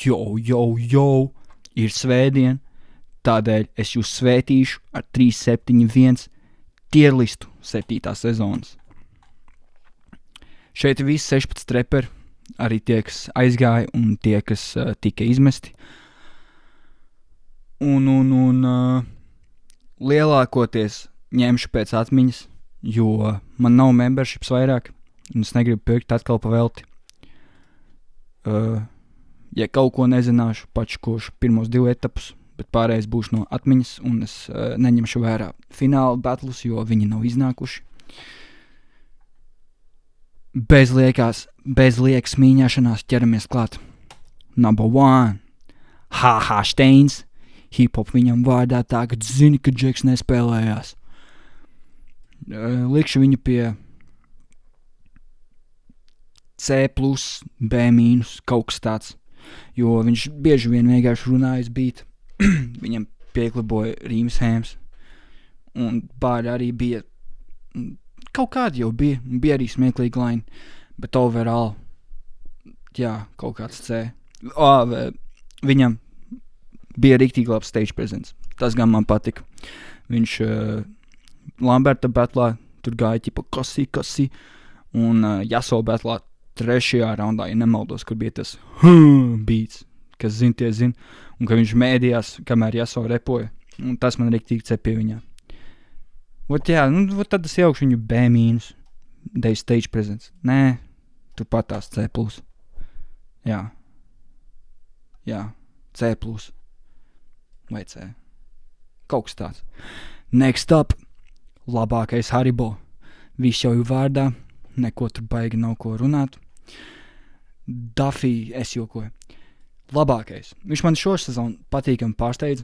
Jo, ir svētdien, tādēļ es jūs svētīšu ar 371 tierlistu 7. sezonas. Šeit ir visi 16 reperi, arī tie, kas aizgāja un tie, kas tika izmesti. Un lielākoties ņemšu pēc atmiņas, jo man nav memberships vairāk, un es negribu pirkt atkal pa velti. Ja kaut ko nezināšu, pačkošu pirmos 2 etapus, bet pārējais būšu no atmiņas, un es neņemšu vērā fināla battles, jo viņi nav iznākuši. Bez liekas mīņāšanās ķeramies klāt. Number 1. H.H. Steins. Hip-hop viņam vārdā tā, ka zini, ka Džeks nespēlējās. Likšu viņu pie C+, B-, kaut kas tāds, jo viņš bieži vien vienkārši runājas beat. Viņam piekliboja Rīms Hēms, un bāri arī bija, kaut kādi jau bija arī smieklīgi line, bet overall, jā, kaut kāds C. Viņam bija riktīgi labs stage presence, tas gan man patika. Viņš Lamberta batlā tur gāja ķipa kasi, un Jaso batlā 3. raundā, ja nemaldos, kur bija tas beats, kas tie zin, un ka viņš mēdījās, kamēr Jaso repoja, un tas man riktīgi cep pie viņā. Tad es ieaugšu viņu B-, dēļ stage presence. Nē, tur patās C+. Jā, C+. Vai C. Kaut kas tāds. Next up, labākais Haribo. Viss jau ir vārdā, neko tur baigi nav ko runāt. Duffy, es jokoju. Labākais. Viņš man šo sezonu patīkami pārsteidza.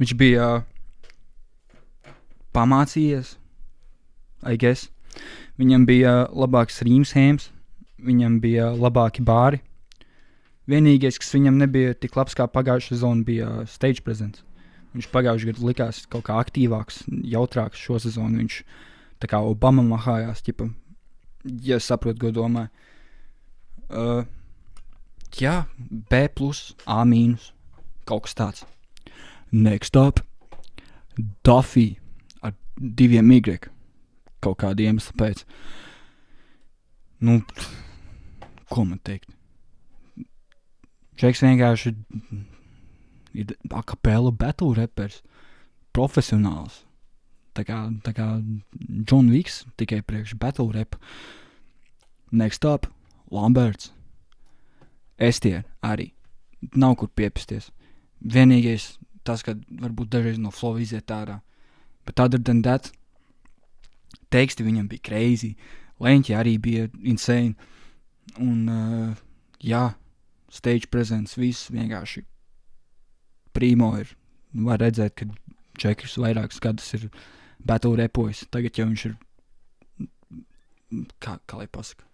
Viņš bija pamācījies, I guess. Viņam bija labāks Rīms Hēms, viņam bija labāki bāri. Vienīgais, kas viņam nebija tik labs kā pagājušā sezona, bija stage presence. Viņš pagājušajā gadā likās kaut kā aktīvāks, jautrāks. Šo sezonu viņš tā kā Obama mahājās, ķipa, ja saprotu, ko domāju. B+, A-, kaut kas tāds. Next up, Duffy ar 2 Y, kaut kādu iemeslu pēc. Ko man teikt? Džeks vienkārši ir akapela battle rappers, profesionāls. Tā kā John Wicks, tikai priekš battle rap. Next up, Lamberts. Estier arī. Nav kur piepisties. Vienīgais tas, ka varbūt dažreiz no flow iziet ārā. But other than that, teksti viņam bija crazy. Leņķi arī bija insane. Un, stage presence, viss vienkārši primo ir. Var redzēt, ka Džekis vairākus gadus ir battle repojis. Tagad jau viņš ir, kā lai pasaka,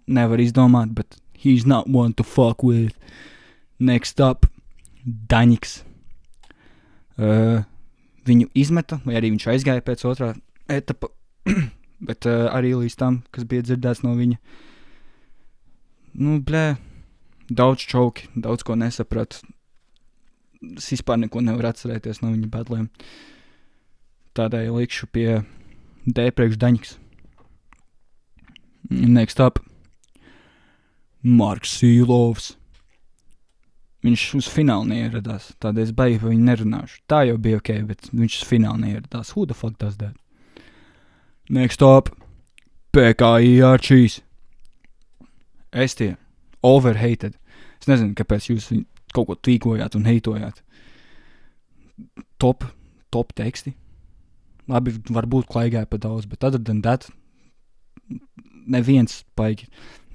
nevar izdomāt, but he's not one to fuck with. Next up, Daņiks. Viņu izmeta, vai arī viņš aizgāja pēc 2. etapa, bet arī līdz tam, kas bija dzirdēts no viņa. Daudz čauki, daudz ko nesapratu. Es vispār neko nevaru atcerēties no viņa batlēm. Tādēļ likšu pie D priekš Daņiks. Next up, Marks Sīlovs. Viņš uz finālu neieradās, tādēļ es baigi par viņu nerunāšu. Tā jau bija ok, bet viņš uz finālu neieradās. Who the fuck does that? Next up, PKI Archīs. Estier, overhated. Es nezinu, kāpēc jūs kaut ko tvīkojāt un heitojāt. Top teksti. Labi, varbūt klaigāja pa daudz, bet other than that, neviens paigi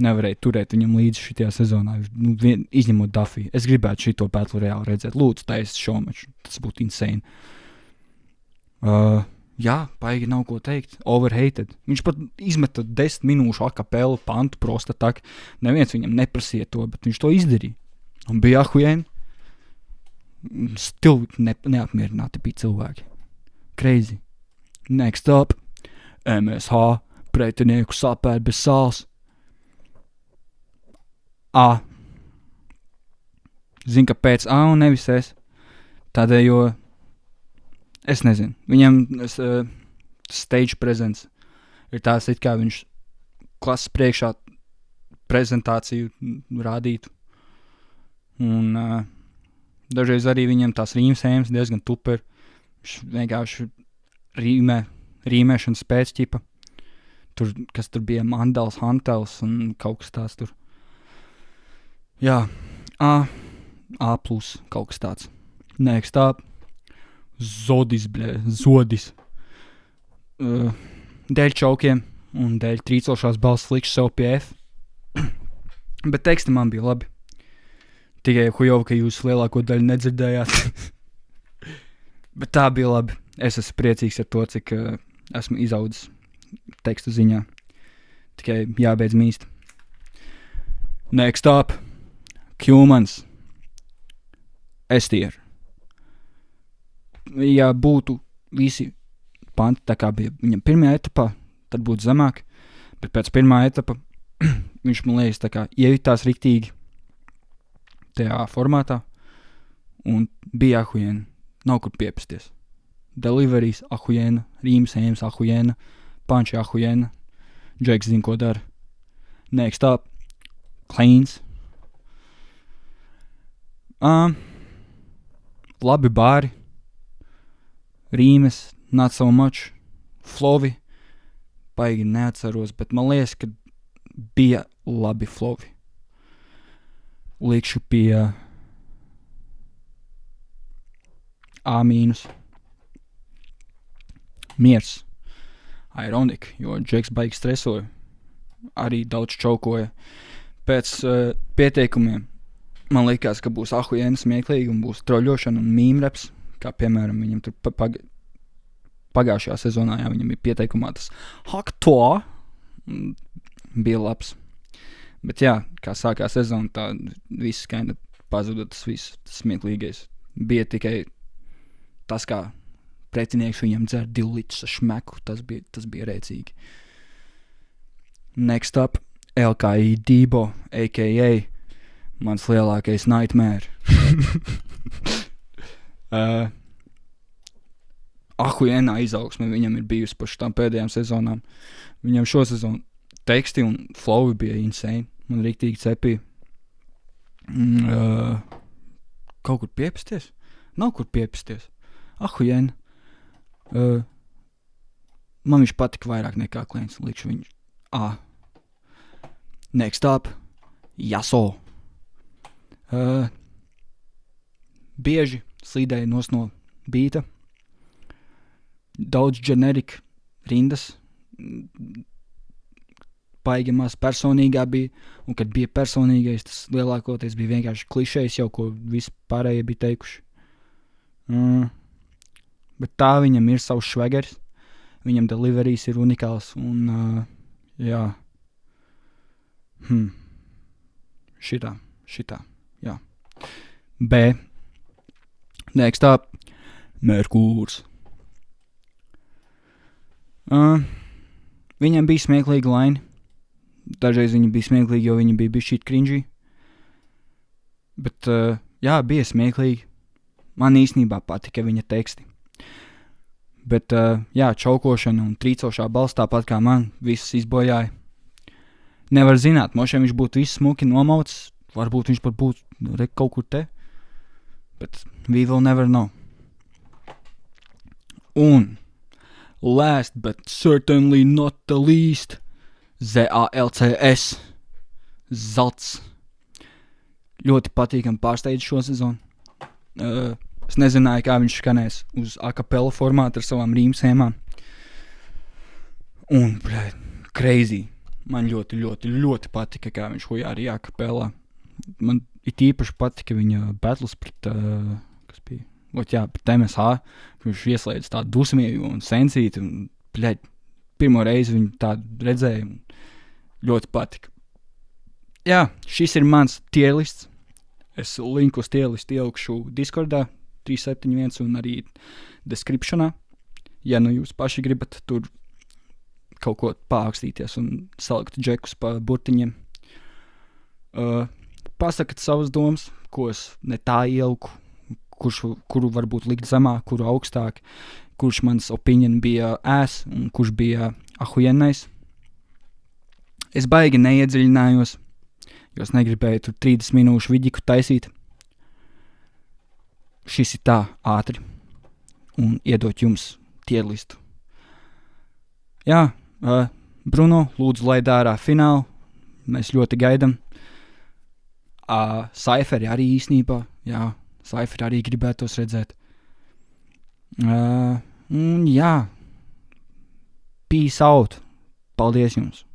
nevarēja turēt viņam līdzi šitajā sezonā, izņemot Duffy. Es gribētu šito battle reāli redzēt. Lūdzu, taisa šomaču. Tas būtu insane. Paigi nav ko teikt. Overhated. Viņš pat izmeta 10 minūšu akapelu pantu prosta tak. Neviens viņam neprasīja to, bet viņš to izdarīja. Un bija ahujēni. Still neapmierināti bija cilvēki. Crazy. Next up, MSH, pretinieku sapēt bez sāls. A. Zinu, ka pēc A un nevis S. Tādēļ, jo es nezinu. Viņam stage presence ir tās it kā viņš klases priekšā prezentāciju rādītu. Un dažreiz arī viņam tās rīmsējums diezgan tuper. Viņš vienkārši rīmēšanas pēcķipa. Tur, kas tur bija Mandels, Hantels un kaut kas tāds tur. Jā, A plus kaut kas tāds. Next up, Zodis. Dēļ čaukiem un dēļ trīcošās balss likšu sev pie F. Bet teksti man bija labi. Tikai hujovi, ka jūs lielāko daļu nedzirdējāt. Bet tā bija labi. Es esmu priecīgs ar to, cik esmu izaudzis tekstu ziņā. Tikai jābeidz mīst. Next up, Humans. S-tier. Ja būtu visi panti tā kā bija viņam pirmajā etapā, tad būtu zemāk. Bet pēc pirmā etapa viņš man liekas tā kā ievitās riktīgi tajā formātā un bija ahujēna. Nav kur piepasties. Deliveries ahujēna, rīmsējums ahujēna, punch ahujēna. Džeks zin, ko dara. Next up, Cleans. Labi bāri. Rīmes, not so much. Flovi. Baigi neatceros, bet man liekas, ka bija labi flovi. Likšu pie A mīnus. Miers. Ironic, jo Džeks baigi stresoja. Arī daudz čaukoja. Pēc pieteikumiem man likās, ka būs ahujēna smieklīgi un būs troļošana un mīmreps, kā piemēram viņam tur pagājušajā sezonā, jā, viņam bija pieteikumā tas Haktoa, bija labs. Bet jā, kā sākās sezona, tā viss kinda pazuda, tas viss tas smieklīgais. Bija tikai tas, kā pretinieks viņam dzer 2 litrus šmeku, tas bija rēcīgi. Next up, LKI Debo, a.k.a. mans lielākais nightmare. Ahujēnā izaugsme viņam ir bijusi par šitām pēdējām sezonām. Viņam šo sezonu teksti un flowi bija insane. Man riktīgi cepīja. Kaut kur piepasties? Nav kur piepasties. Ahujēna. Man viņš patika vairāk nekā Cleans. Likšu viņu A. Next up, Yaso. Bieži slīdēja no bīta. Daudz generic rindas. Baigi maz personīgā bija. Un kad bija personīgais, tas lielākoties bija vienkārši klišejs jau, ko visi pārējie bija teikuši. Bet tā viņam ir savs švegers. Viņam deliveries ir unikāls. Un jā. Šitā. Jā. B. Next up. Merkūrs. Viņam bija smieklīga laini. Dažreiz viņa bija smieklīga, jo viņa bija bišķīt cringy. Bet, jā, bija smieklīgi. Man īstenībā patika viņa teksti. Bet, jā, čaukošana un trīcošā balss tāpat kā man, visus izbojāja. Nevar zināt, mošiem viņš būtu viss smuki nomauts, varbūt viņš pat būtu kaut kur te. But we will never know. Un last but certainly not the least, ZALCS. Zalts. Ļoti patīkami pārsteidz šo sezonu. Es nezināju, kā viņš skanēs uz akapela formātu ar savām rīmsēmām. Un, crazy. Man ļoti patika, kā viņš hujā arī akapelā. Man it īpaši patika viņa battles pret, kas bija, pret MSH, viņš ieslēdz tādu dusmīgu un sensīti, un, pirmo reizi viņu tādu redzēju, un ļoti patika. Jā, šis ir mans tierlists. Es linku uz tierlistu ielikšu Discordā 371 un arī descriptionā. Ja nu jūs paši gribat tur kaut ko pākstīties un salikt džekus pa burtiņiem. pasakat savas domas, ko es ne tā ieliku, kuru varbūt likt zemāk, kuru augstāk, kurš mans opinion bija un kurš bija ahujenais. Es baigi neiedziļinājos, jo es negribēju tur 30 minūšu vidiku taisīt. Šis ir tā ātri un iedot jums tierlistu. Jā, Bruno, lūdzu laid ārā finālu. Mēs ļoti gaidam. Saiferi arī īsnībā. Jā, Saiferi arī gribētos redzēt. Un jā, peace out. Paldies jums.